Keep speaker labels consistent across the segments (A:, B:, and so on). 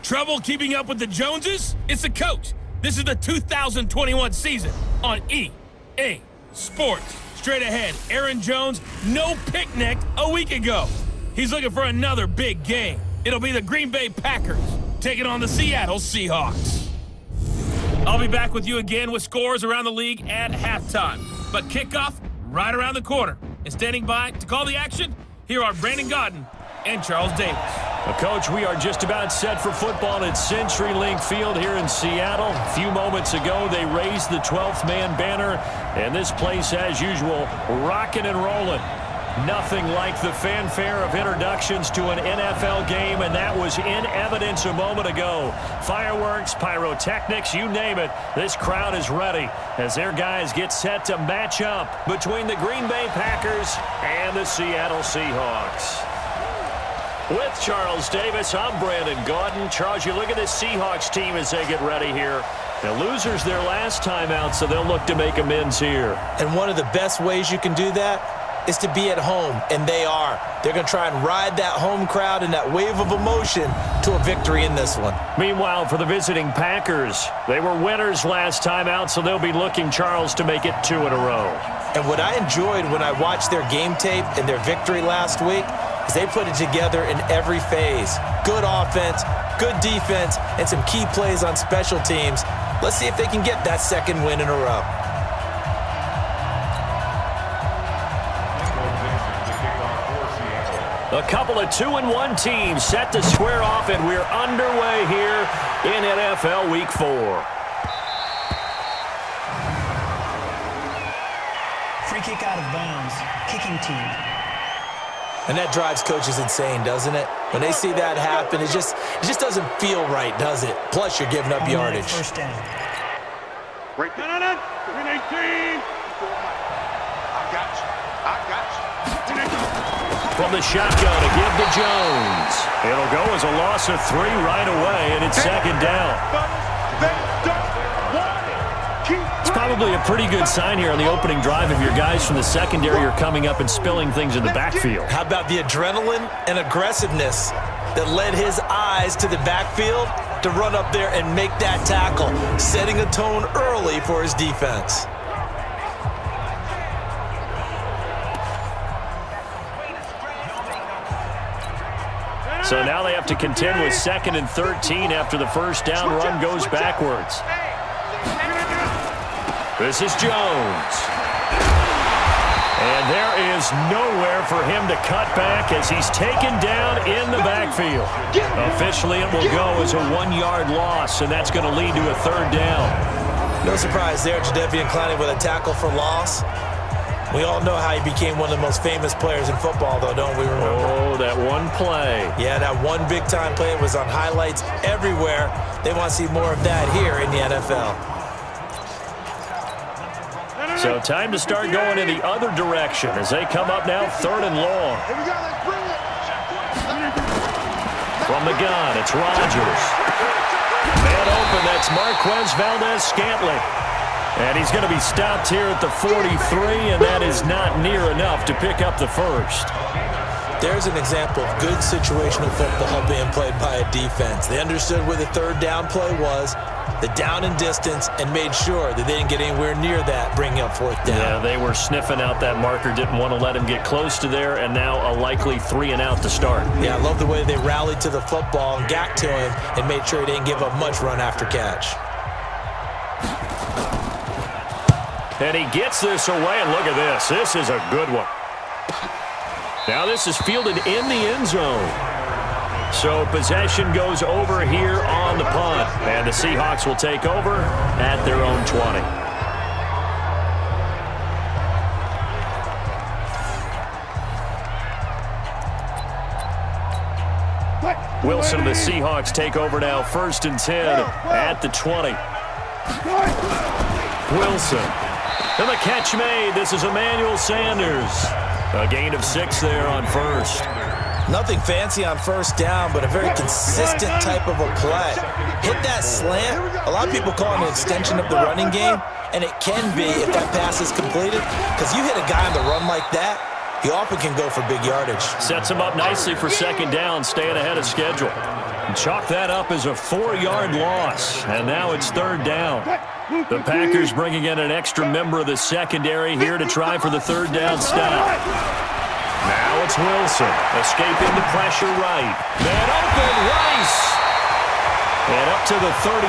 A: Trouble keeping up with the Joneses? It's the coach. This is the 2021 season on EA Sports. Straight ahead, Aaron Jones, no picnic a week ago. He's looking for another big game. It'll be the Green Bay Packers taking on the Seattle Seahawks. I'll be back with you again with scores around the league at halftime. But kickoff right around the corner. And standing by to call the action, here are Brandon Gaudin and Charles Davis.
B: Well, Coach, we are just about set for football at CenturyLink Field here in Seattle. A few moments ago, they raised the 12th man banner, and this place, as usual, rocking and rolling. Nothing like the fanfare of introductions to an NFL game, and that was in evidence a moment ago. Fireworks, pyrotechnics, you name it, this crowd is ready as their guys get set to match up between the Green Bay Packers and the Seattle Seahawks. With Charles Davis, I'm Brandon Gaudin. Charles, you look at this Seahawks team as they get ready here. The losers their last time out, so they'll look to make amends here.
C: And one of the best ways you can do that is to be at home, and they are. They're going to try and ride that home crowd and that wave of emotion to a victory in this one.
B: Meanwhile, for the visiting Packers, they were winners last time out, so they'll be looking, Charles, to make it 2 in a row.
C: And what I enjoyed when I watched their game tape and their victory last week is they put it together in every phase. Good offense, good defense, and some key plays on special teams. Let's see if they can get that second win in a row.
B: A couple of 2-1 teams set to square off, and we're underway here in NFL Week 4.
D: Free kick out of bounds, kicking team.
C: And that drives coaches insane, doesn't it? When they see that happen, it just doesn't feel right, does it? Plus, you're giving up yardage.
D: First down.
E: Right there. 18. I got you.
B: From the shotgun, a give to Jones. It'll go as a loss of 3 right away, and it's second down. It's probably a pretty good sign here on the opening drive if your guys from the secondary are coming up and spilling things in the backfield.
C: How about the adrenaline and aggressiveness that led his eyes to the backfield to run up there and make that tackle, setting a tone early for his defense.
B: So now they have to contend with 2nd and 13 after the first down run goes backwards. This is Jones. And there is nowhere for him to cut back as he's taken down in the backfield. Officially, it will go as a 1-yard loss, and that's going to lead to a 3rd down.
C: No surprise there, Jadeveon Clowney with a tackle for loss. We all know how he became one of the most famous players in football, though, don't we remember?
B: Oh, that one play.
C: Yeah, that one big-time play was on highlights everywhere. They want to see more of that here in the NFL.
B: So time to start going in the other direction as they come up now 3rd and long. From the gun, it's Rodgers. Man open, that's Marquez Valdez-Scantling. And he's going to be stopped here at the 43, and that is not near enough to pick up the first.
C: There's an example of good situational football being played by a defense. They understood where the 3rd down play was, the down and distance, and made sure that they didn't get anywhere near that, bringing up 4th down.
B: Yeah, they were sniffing out that marker, didn't want to let him get close to there, and now a likely 3 and out to start.
C: Yeah, I love the way they rallied to the football and got to him and made sure he didn't give up much run after catch.
B: And he gets this away, and look at this. This is a good one. Now this is fielded in the end zone. So possession goes over here on the punt. And the Seahawks will take over at their own 20. Wilson and the Seahawks take over now, 1st and 10 at the 20. Wilson. And the catch made. This is Emmanuel Sanders. A gain of 6 there on 1st.
C: Nothing fancy on 1st down, but a very consistent type of a play. Hit that slant. A lot of people call it an extension of the running game, and it can be if that pass is completed, because you hit a guy on the run like that, he often can go for big yardage.
B: Sets him up nicely for 2nd down, staying ahead of schedule. Chalk that up as a 4-yard loss, and now it's third down. The Packers bringing in an extra member of the secondary here to try for the third down stop. Now it's Wilson, escaping the pressure right. Man open, Rice. And up to the 35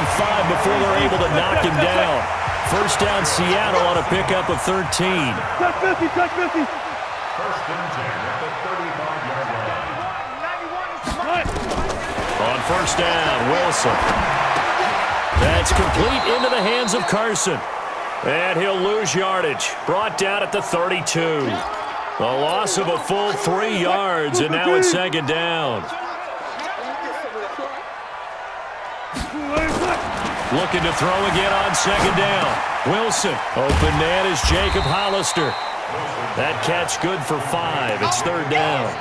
B: before they're able to knock him down. First down Seattle on a pickup of 13.
E: Touch 50, touch 50.
F: First and 10 at the 35-yard line.
B: On first down, Wilson. That's complete into the hands of Carson. And he'll lose yardage. Brought down at the 32. A loss of a full 3 yards, and now it's second down. Looking to throw again on second down. Wilson. Open man is Jacob Hollister. That catch good for 5. It's third down.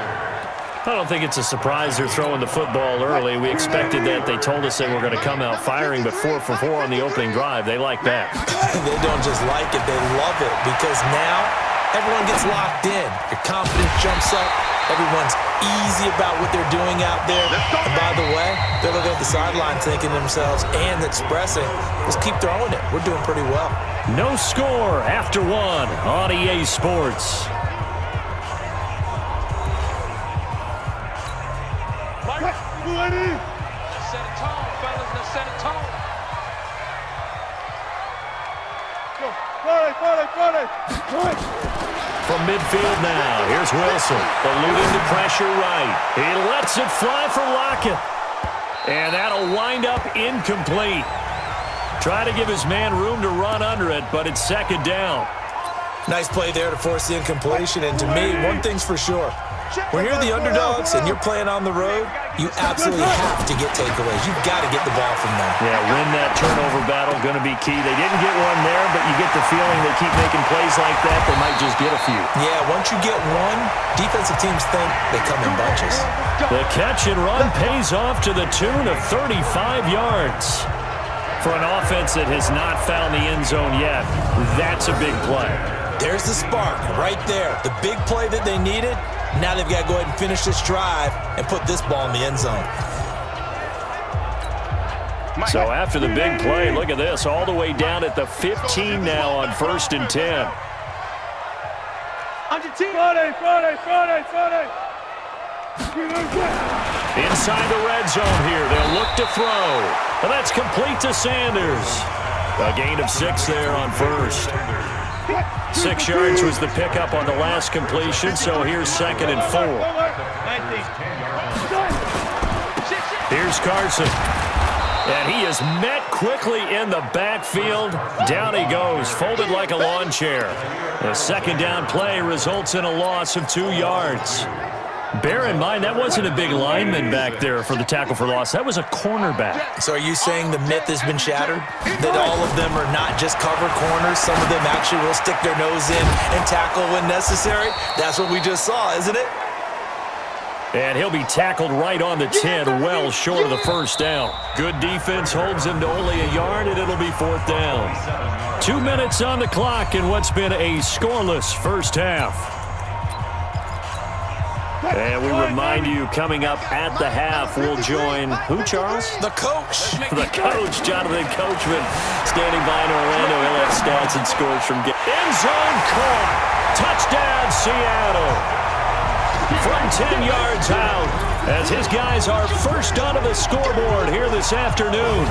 B: I don't think it's a surprise they're throwing the football early. We expected that. They told us they were going to come out firing, but 4 for 4 on the opening drive. They like that.
C: They don't just like it, they love it, because now everyone gets locked in. Your confidence jumps up. Everyone's easy about what they're doing out there. And by the way, they're looking at the sideline thinking to themselves and expressing, let's keep throwing it. We're doing pretty well.
B: No score after 1 on EA Sports.
E: Set a
G: tone, fellas. Let's set a tone.
B: From midfield now, here's Wilson. Eluding the pressure right. He lets it fly for Lockett. And that'll wind up incomplete. Try to give his man room to run under it, but it's second down.
C: Nice play there to force the incompletion. And to me, one thing's for sure. When you're the underdogs and you're playing on the road, you absolutely have to get takeaways. You've got to get the ball from them.
B: Yeah, win that turnover battle, going to be key. They didn't get one there, but you get the feeling they keep making plays like that, they might just get a few.
C: Yeah, once you get one, defensive teams think they come in bunches.
B: The catch and run pays off to the tune of 35 yards. For an offense that has not found the end zone yet, that's a big play.
C: There's the spark right there. The big play that they needed. Now they've got to go ahead and finish this drive and put this ball in the end zone.
B: So after the big play, look at this, all the way down at the 15 now on first and 10. Inside the red zone here, they'll look to throw. And that's complete to Sanders. A gain of 6 there on first. 6 yards was the pickup on the last completion, so here's second and 4. Here's Carson. And he is met quickly in the backfield. Down he goes, folded like a lawn chair. The second down play results in a loss of 2 yards. Bear in mind, that wasn't a big lineman back there for the tackle for loss. That was a cornerback.
C: So are you saying the myth has been shattered? That all of them are not just cover corners? Some of them actually will stick their nose in and tackle when necessary? That's what we just saw, isn't it?
B: And he'll be tackled right on the 10, well short of the first down. Good defense holds him to only a yard, and it'll be fourth down. 2 minutes on the clock in what's been a scoreless first half. And we remind you, coming up at the half, we'll join who, Charles?
C: The coach.
B: The coach, Jonathan Coachman, standing by in Orlando. He'll have stats and scores from end zone caught. Touchdown, Seattle. From 10 yards out, as his guys are first onto the scoreboard here this afternoon.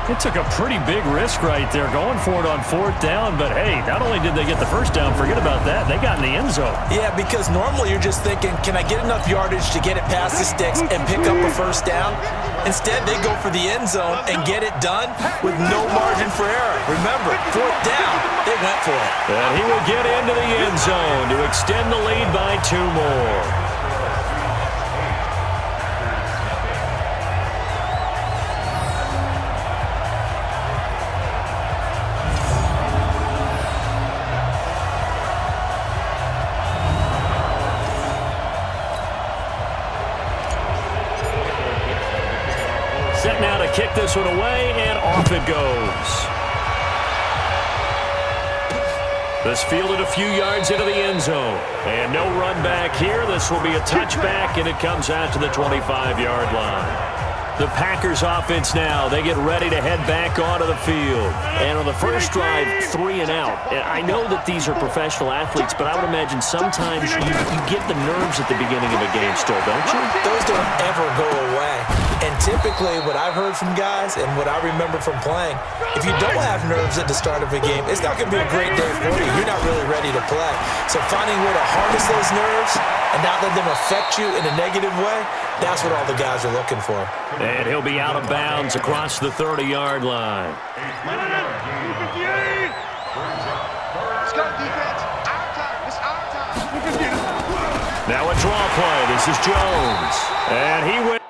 B: It took a pretty big risk right there going for it on fourth down, but hey, not only did they get the first down, forget about that, they got in the end zone.
C: Yeah, because normally you're just thinking, can I get enough yardage to get it past the sticks and pick up a first down? Instead, they go for the end zone and get it done with no margin for error. Remember, fourth down, they went for it.
B: And he will get into the end zone to extend the lead by 2 more. Set now to kick this one away, and off it goes. This fielded a few yards into the end zone. And no run back here. This will be a touchback, and it comes out to the 25-yard line. The Packers offense now, they get ready to head back onto the field. And on the first drive, 3 and out. And I know that these are professional athletes, but I would imagine sometimes you get the nerves at the beginning of a game still, don't you?
C: Those don't ever go away. And typically what I've heard from guys and what I remember from playing, if you don't have nerves at the start of a game, it's not going to be a great day for you. You're not really ready to play. So finding a way to harness those nerves and not let them affect you in a negative way, that's what all the guys are looking for.
B: And he'll be out of bounds across the 30-yard line.
G: Let's go, defense. Our time. It's our time.
B: Now a draw play. This is Jones. And he went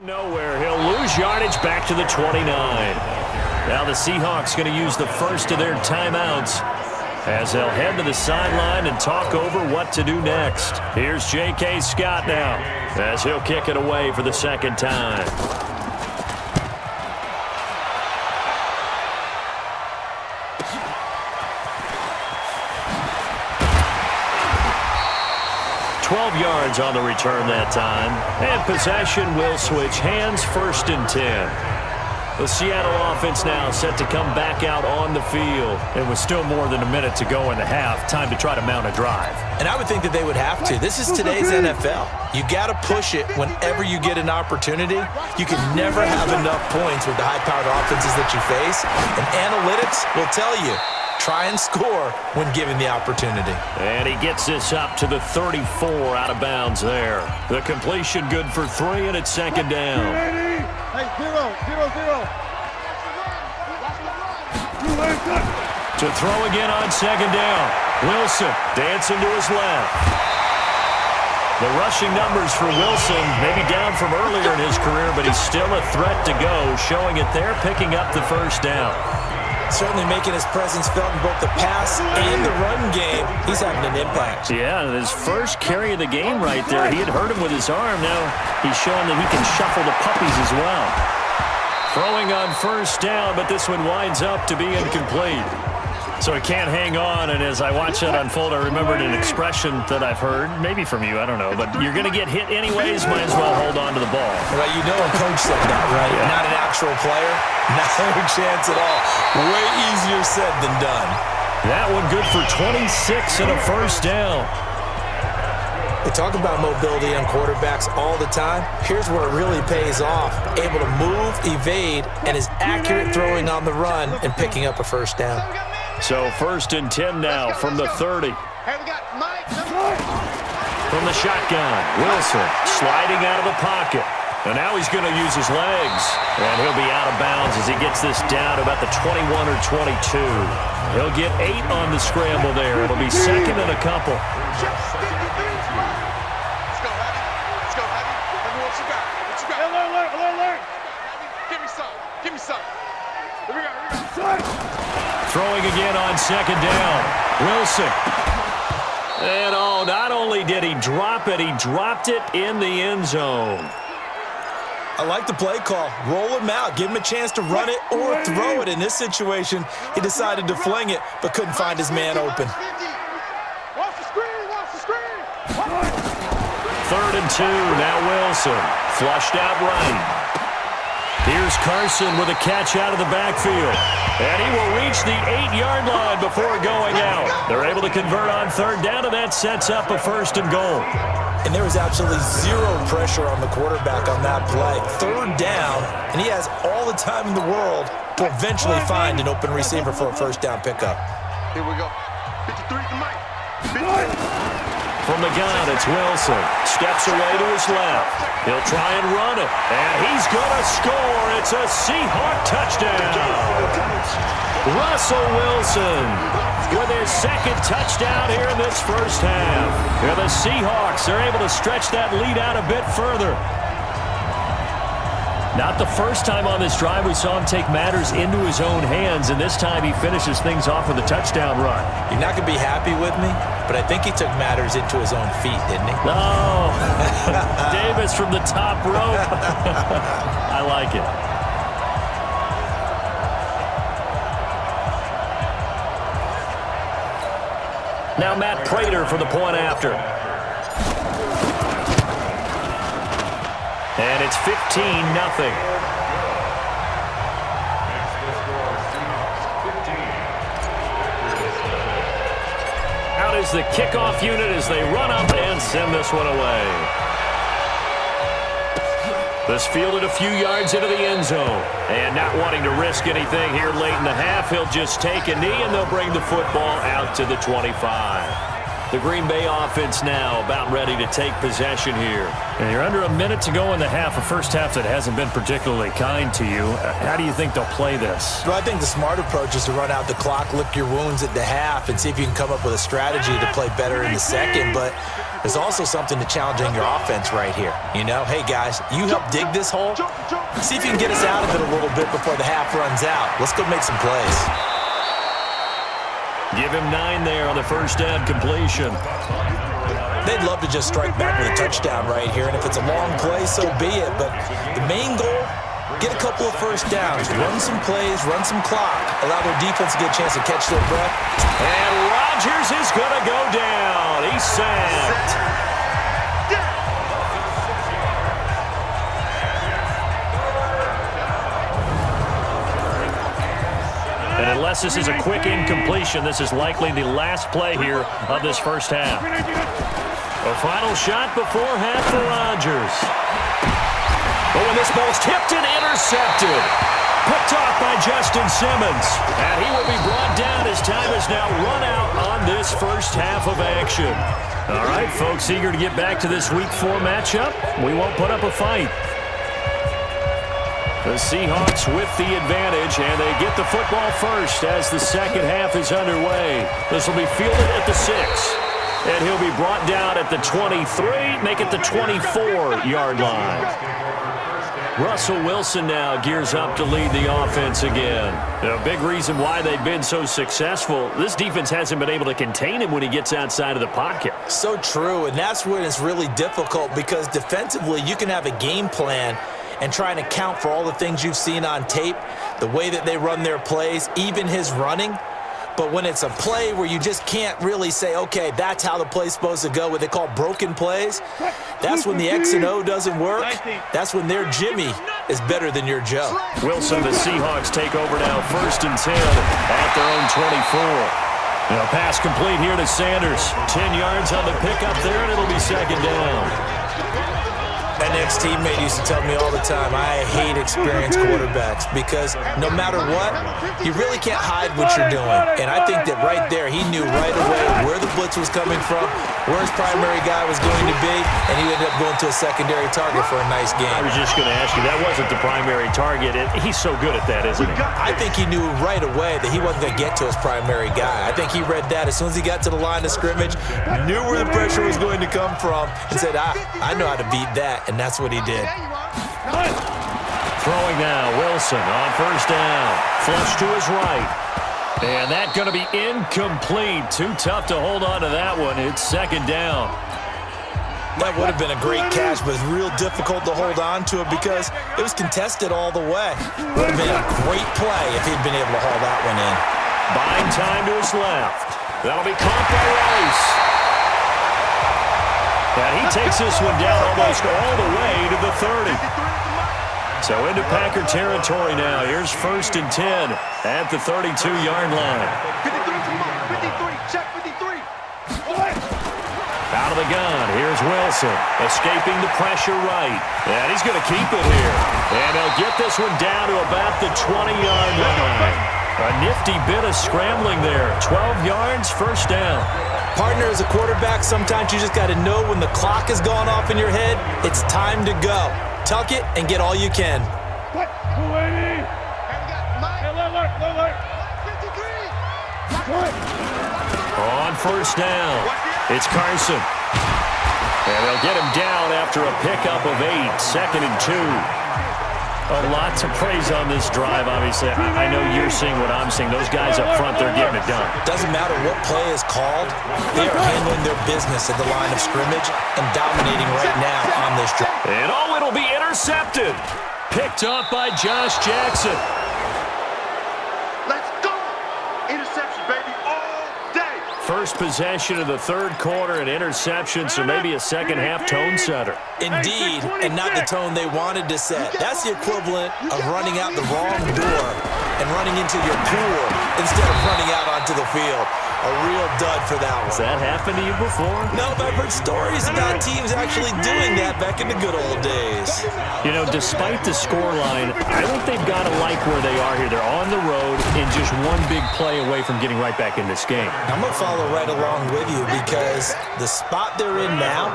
B: nowhere. He'll lose yardage back to the 29. Now the Seahawks going to use the first of their timeouts as they'll head to the sideline and talk over what to do next. Here's J.K. Scott now as he'll kick it away for the second time. Yards on the return that time. And possession will switch hands, 1st and 10. The Seattle offense now set to come back out on the field.
A: And with still more than a minute to go in the half, time to try to mount a drive.
C: And I would think that they would have to. This is today's NFL. You got to push it whenever you get an opportunity. You can never have enough points with the high-powered offenses that you face. And analytics will tell you, try and score when given the opportunity.
B: And he gets this up to the 34 out of bounds there. The completion good for 3, and it's second down.
E: Hey, 0-0-0.
B: To throw again on second down. Wilson dancing to his left. The rushing numbers for Wilson may be down from earlier in his career, but he's still a threat to go, showing it there, picking up the first down.
C: Certainly making his presence felt in both the pass and the run game. He's having an impact.
B: Yeah, his first carry of the game right there. He had hurt him with his arm. Now he's showing that he can shuffle the puppies as well. Throwing on first down, but this one winds up to be incomplete. So he can't hang on, and as I watch that unfold, I remembered an expression that I've heard, maybe from you, I don't know, but you're going to get hit anyways, might as well hold on to the ball.
C: Well, you know a coach said that, right? Yeah. Not an actual player, not a chance at all. Way easier said than done.
B: That one good for 26 and a first down.
C: They talk about mobility on quarterbacks all the time. Here's where it really pays off. Able to move, evade, and is accurate throwing on the run and picking up a first down.
B: So 1st and 10 now from the 30.
G: Hey, we got Mike.
B: From the shotgun, Wilson sliding out of the pocket. And now he's going to use his legs. And he'll be out of bounds as he gets this down to about the 21 or 22. He'll get 8 on the scramble there. It'll be second and a couple.
G: Let's go, Heavy. Let's go, Heavy. What you got? What you got?
E: Alert.
G: Give me some. Give me some. Here we go.
B: Throwing again on second down. Wilson. And not only did he drop it, he dropped it in the end zone.
C: I like the play call. Roll him out. Give him a chance to run it or throw it. In this situation, he decided to fling it, but couldn't find his man open.
G: Watch the screen.
B: 3rd and 2. Now Wilson. Flushed out right. Here's Carson with a catch out of the backfield. And he will reach the 8-yard line before going out. They're able to convert on 3rd down, and that sets up a 1st and goal.
C: And there was absolutely zero pressure on the quarterback on that play. 3rd down, and he has all the time in the world to eventually find an open receiver for a 1st down pickup.
G: Here we go. 53 to Mike.
B: From the gun, it's Wilson. Steps away to his left. He'll try and run it. And he's going to score. It's a Seahawk touchdown. Russell Wilson with his 2nd touchdown here in this first half. Here the Seahawks are able to stretch that lead out a bit further. Not the first time on this drive we saw him take matters into his own hands, and this time he finishes things off with a touchdown run.
C: You're not going to be happy with me, but I think he took matters into his own feet, didn't he?
B: No. Davis from the top rope. I like it. Now Matt Prater for the point after. And it's 15-0. Out is the kickoff unit as they run up and send this one away. This fielded a few yards into the end zone. And not wanting to risk anything here late in the half, he'll just take a knee and they'll bring the football out to the 25. The Green Bay offense now about ready to take possession here.
H: And you're under a minute to go in the half, a first half that hasn't been particularly kind to you. How do you think they'll play this?
C: Well, I think the smart approach is to run out the clock, lick your wounds at the half, and see if you can come up with a strategy to play better in the second. But there's also something to challenging your offense right here. You know, hey, guys, you help dig this hole. See if you can get us out of it a little bit before the half runs out. Let's go make some plays.
B: Give him 9 there on the first down completion.
C: They'd love to just strike back with a touchdown right here, and if it's a long play, so be it. But the main goal, get a couple of first downs, run some plays, run some clock, allow their defense to get a chance to catch their breath.
B: And Rodgers is going to go down. He's sacked. And unless this is a quick incompletion, this is likely the last play here of this first half. A final shot before half for Rodgers. Oh, and this ball's tipped and intercepted. Picked off by Justin Simmons. And he will be brought down as time has now run out on this first half of action. All right, folks, eager to get back to this Week 4 matchup. We won't put up a fight. The Seahawks with the advantage, and they get the football first as the second half is underway. This will be fielded at the 6, and he'll be brought down at the 23, make it the 24-yard line. Russell Wilson now gears up to lead the offense again. A big reason why they've been so successful, this defense hasn't been able to contain him when he gets outside of the pocket.
C: So true, and that's when it's really difficult because defensively you can have a game plan and trying to account for all the things you've seen on tape, the way that they run their plays, even his running. But when it's a play where you just can't really say, okay, that's how the play's supposed to go, what they call broken plays, that's when the X and O doesn't work. That's when their Jimmy is better than your Joe.
B: Wilson, the Seahawks take over now, 1st and 10 at their own 24. Now, pass complete here to Sanders. 10 yards on the pickup there, and it'll be second down.
C: An ex-teammate used to tell me all the time, I hate experienced quarterbacks because no matter what, you really can't hide what you're doing. And I think that right there, he knew right away where the blitz was coming from, where his primary guy was going to be, and he ended up going to a secondary target for a nice game.
B: I was just going to ask you, that wasn't the primary target. He's so good at that, isn't he?
C: I think he knew right away that he wasn't going to get to his primary guy. I think he read that as soon as he got to the line of scrimmage, knew where the pressure was going to come from, and said, I know how to beat that. And that's what he did.
B: Throwing now, Wilson on first down. Flush to his right. And that going to be incomplete. Too tough to hold on to that one. It's second down.
C: That would have been a great catch, but it's real difficult to hold on to it because it was contested all the way. Would have been a great play if he'd been able to haul that one in.
B: Buying time to his left. That'll be caught by Rice. And he takes this one down almost all the way to the 30. So into Packer territory now. Here's 1st and 10 at the 32-yard line.
G: 53, check 53.
B: Out of the gun, here's Wilson, escaping the pressure right. And he's going to keep it here. And they'll get this one down to about the 20-yard line. A nifty bit of scrambling there. 12 yards, first down.
C: Partner, as a quarterback, sometimes you just got to know when the clock has gone off in your head, it's time to go. Tuck it and get all you can.
B: On first down, it's Carson. And they'll get him down after a pickup of 8, 2nd and 2. A lot to praise on this drive, obviously. I know you're seeing what I'm seeing. Those guys up front, they're getting it done.
C: Doesn't matter what play is called. They are handling their business at the line of scrimmage and dominating right now on this drive.
B: And it'll be intercepted. Picked off by Josh Jackson.
G: Let's go. Interception, baby, all day.
B: first possession of the third quarter, an interception, so maybe a second-half tone setter.
C: Indeed, and not the tone they wanted to set. That's the equivalent of running out the wrong door and running into your pool instead of running out onto the field. A real dud for that one.
B: Has that happened to you before?
C: No, but I've heard stories about teams actually doing that back in the good old days.
B: You know, despite the scoreline, I think they've got to like where they are here. They're on the road and just one big play away from getting right back in this game.
C: I'm going to follow right along with you because the spot they're in now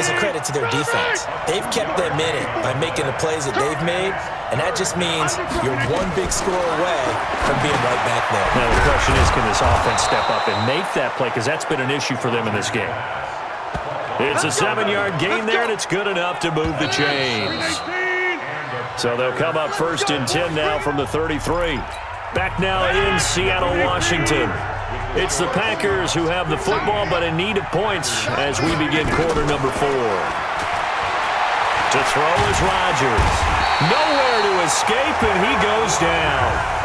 C: is a credit to their defense. They've kept them in it by making the plays that they've made, and that just means you're one big score away from being right back there.
B: Now, the question is, can this offense step up and make that play? Because that's been an issue for them in this game. It's a 7-yard gain there, and it's good enough to move the chains. So they'll come up 1st and 10 now from the 33. Back now in Seattle, Washington. It's the Packers who have the football, but in need of points as we begin quarter number 4. To throw is Rodgers. Nowhere to escape, and he goes down.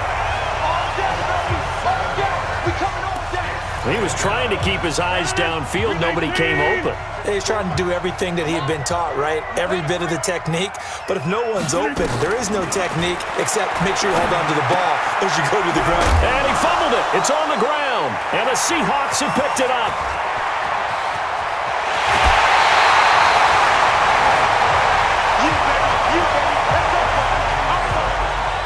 B: He was trying to keep his eyes downfield. Nobody came open.
C: He's trying to do everything that he had been taught, right? Every bit of the technique. But if no one's open, there is no technique except make sure you hold on to the ball as you go to the ground.
B: And he fumbled it. It's on the ground. And the Seahawks have picked it up.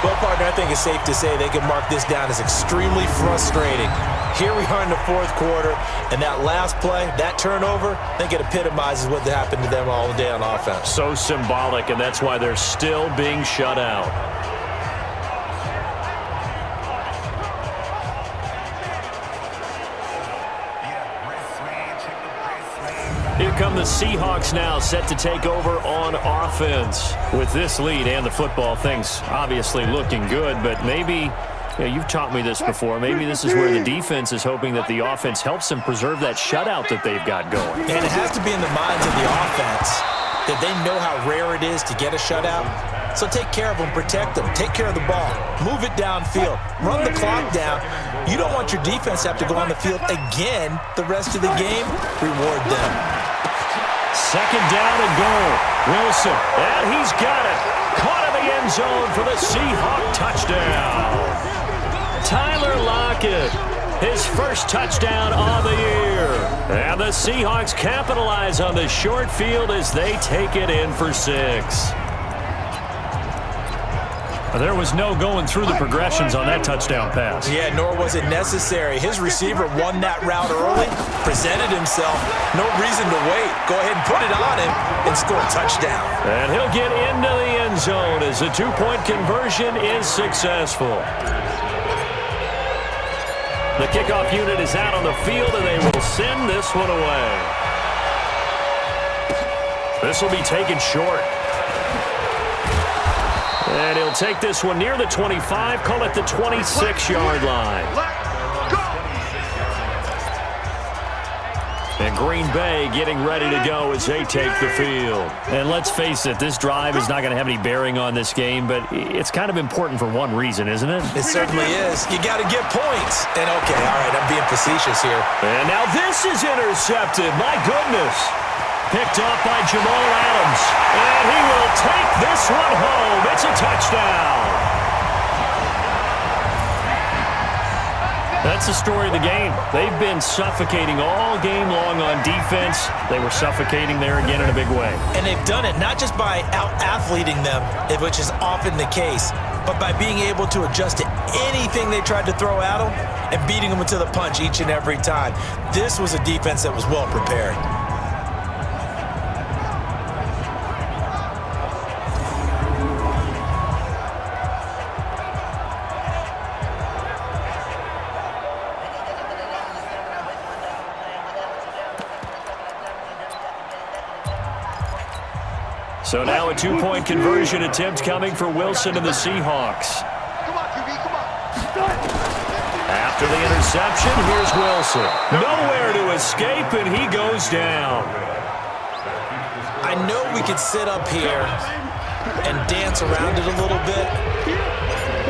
C: Well, partner, I think it's safe to say they can mark this down as extremely frustrating. Here we are in the 4th quarter, and that last play, that turnover, I think it epitomizes what happened to them all day on offense.
B: So symbolic, and that's why they're still being shut out. Here come the Seahawks now, set to take over on offense. With this lead and the football, things obviously looking good, but maybe, you've taught me this before, maybe this is where the defense is hoping that the offense helps them preserve that shutout that they've got going.
C: And it has to be in the minds of the offense that they know how rare it is to get a shutout. So take care of them, protect them, take care of the ball, move it downfield, run the clock down. You don't want your defense to have to go on the field again the rest of the game. Reward them.
B: 2nd down and goal. Wilson, and he's got it. Caught in the end zone for the Seahawk touchdown. Tyler Lockett, his first touchdown of the year. And the Seahawks capitalize on the short field as they take it in for 6. There was no going through the progressions on that touchdown pass.
C: Yeah, nor was it necessary. His receiver won that route early, presented himself. No reason to wait. Go ahead and put it on him and score a touchdown.
B: And he'll get into the end zone as the 2-point conversion is successful. The kickoff unit is out on the field, and they will send this one away. This will be taken short. And he'll take this one near the 25, call it the 26-yard line. And Green Bay getting ready to go as they take the field. And let's face it, this drive is not going to have any bearing on this game, but it's kind of important for one reason, isn't it?
C: It certainly is. You got to get points. And okay, all right, I'm being facetious here.
B: And now this is intercepted. My goodness. Picked off by Jamal Adams. And he will take this one home. It's a touchdown. That's the story of the game. They've been suffocating all game long on defense. They were suffocating there again in a big way.
C: And they've done it not just by out-athleting them, which is often the case, but by being able to adjust to anything they tried to throw at them and beating them to the punch each and every time. This was a defense that was well prepared.
B: So now a 2-point conversion attempt coming for Wilson and the Seahawks. After the interception, here's Wilson. Nowhere to escape, and he goes down.
C: I know we could sit up here and dance around it a little bit,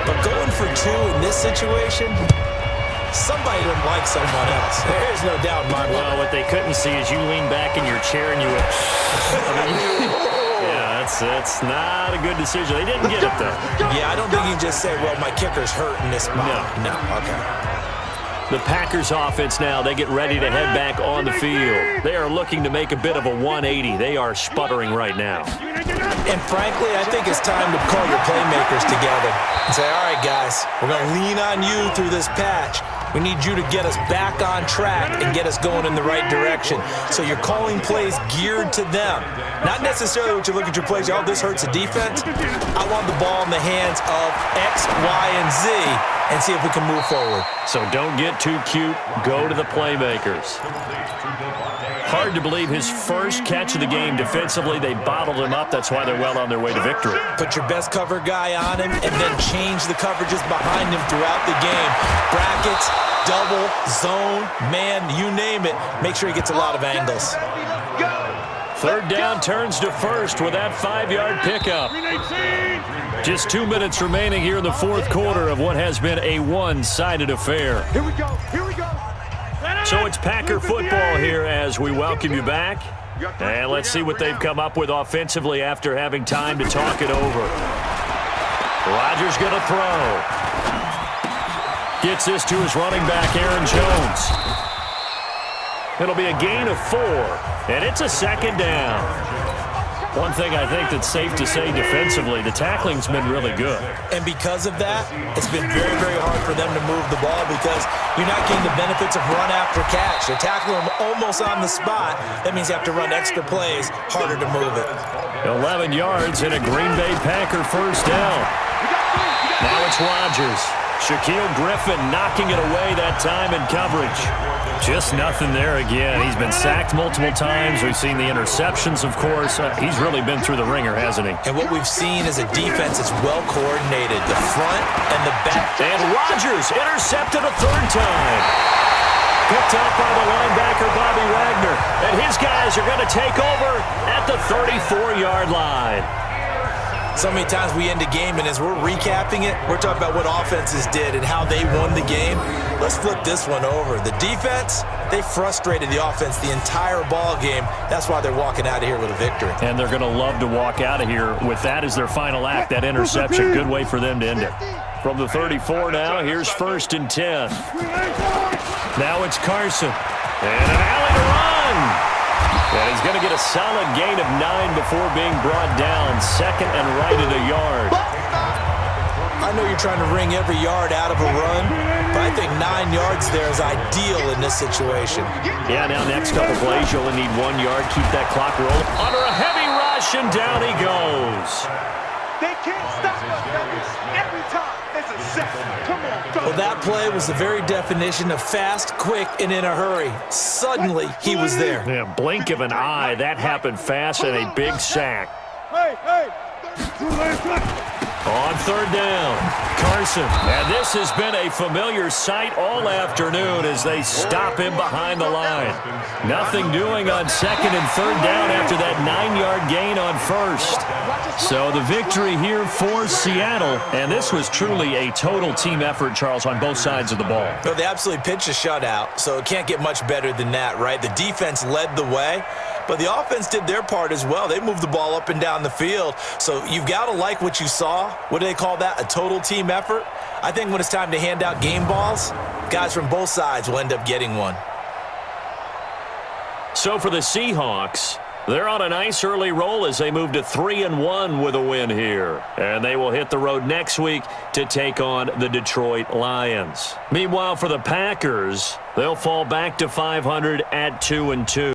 C: but going for 2 in this situation, Somebody didn't like someone else. There's no doubt in my mind.
B: Well, what they couldn't see is you lean back in your chair and you went, yeah, that's not a good decision. They didn't get it, though.
C: Yeah, I don't think you can just say, well, my kicker's hurt in this spot. No, okay.
B: The Packers offense now, they get ready to head back on the field. They are looking to make a bit of a 180. They are sputtering right now.
C: And frankly, I think it's time to call your playmakers together and say, all right, guys, we're going to lean on you through this patch. We need you to get us back on track and get us going in the right direction. So you're calling plays geared to them. Not necessarily what you look at your plays, oh, this hurts the defense. I want the ball in the hands of X, Y, and Z and see if we can move forward.
B: So don't get too cute. Go to the playmakers. Hard to believe his first catch of the game defensively. They bottled him up. That's why they're well on their way to victory.
C: Put your best cover guy on him and then change the coverages behind him throughout the game. Brackets, double, zone, man, you name it. Make sure he gets a lot of angles.
B: Third down turns to first with that 5-yard pickup. Just 2 minutes remaining here in the fourth quarter of what has been a one-sided affair.
E: Here we go. Here we go.
B: So it's Packer football here as we welcome you back. And let's see what they've come up with offensively after having time to talk it over. Rodgers going to throw. Gets this to his running back, Aaron Jones. It'll be a gain of 4, and it's a second down. One thing I think that's safe to say defensively, the tackling's been really good.
C: And because of that, it's been very, very hard for them to move the ball because you're not getting the benefits of run after catch. They're tackling them almost on the spot. That means you have to run extra plays, harder to move it.
B: 11 yards and a Green Bay Packer first down. Now it's Rodgers. Shaquille Griffin knocking it away that time in coverage. Just nothing there again. He's been sacked multiple times. We've seen the interceptions, of course. He's really been through the ringer, hasn't he?
C: And what we've seen is a defense that's well coordinated, the front and the back.
B: And Rodgers intercepted a third time. Picked up by the linebacker, Bobby Wagner. And his guys are going to take over at the 34-yard line.
C: So many times we end a game, and as we're recapping it, we're talking about what offenses did and how they won the game. Let's flip this one over. The defense, they frustrated the offense the entire ball game. That's why they're walking out of here with a victory.
B: And they're going to love to walk out of here with that as their final act, that interception. Good way for them to end it. From the 34 now, here's 1st and 10. Now it's Carson. And an alley to run. And he's going to get a solid gain of 9 before being brought down. Second and right at a yard.
C: I know you're trying to wring every yard out of a run, but I think 9 yards there is ideal in this situation.
B: Yeah, now next couple plays, you only need 1 yard. Keep that clock rolling. Under a heavy rush, and down he goes.
E: They can't stop us. Every time it's a sack. Come on.
C: Well, that play was the very definition of fast, quick, and in a hurry. Suddenly, he was there.
B: Yeah, blink of an eye. That happened fast and a big sack.
E: Hey.
B: On third down, Carson. And this has been a familiar sight all afternoon as they stop him behind the line. Nothing doing on second and third down after that 9-yard gain on first. So the victory here for Seattle. And this was truly a total team effort, Charles, on both sides of the ball.
C: No, they absolutely pitched a shutout, so it can't get much better than that, right? The defense led the way, but the offense did their part as well. They moved the ball up and down the field. So you've got to like what you saw. What do they call that? A total team effort? I think when it's time to hand out game balls, guys from both sides will end up getting one.
B: So for the Seahawks, they're on a nice early roll as they move to 3-1 with a win here. And they will hit the road next week to take on the Detroit Lions. Meanwhile, for the Packers, they'll fall back to 500 at 2-2.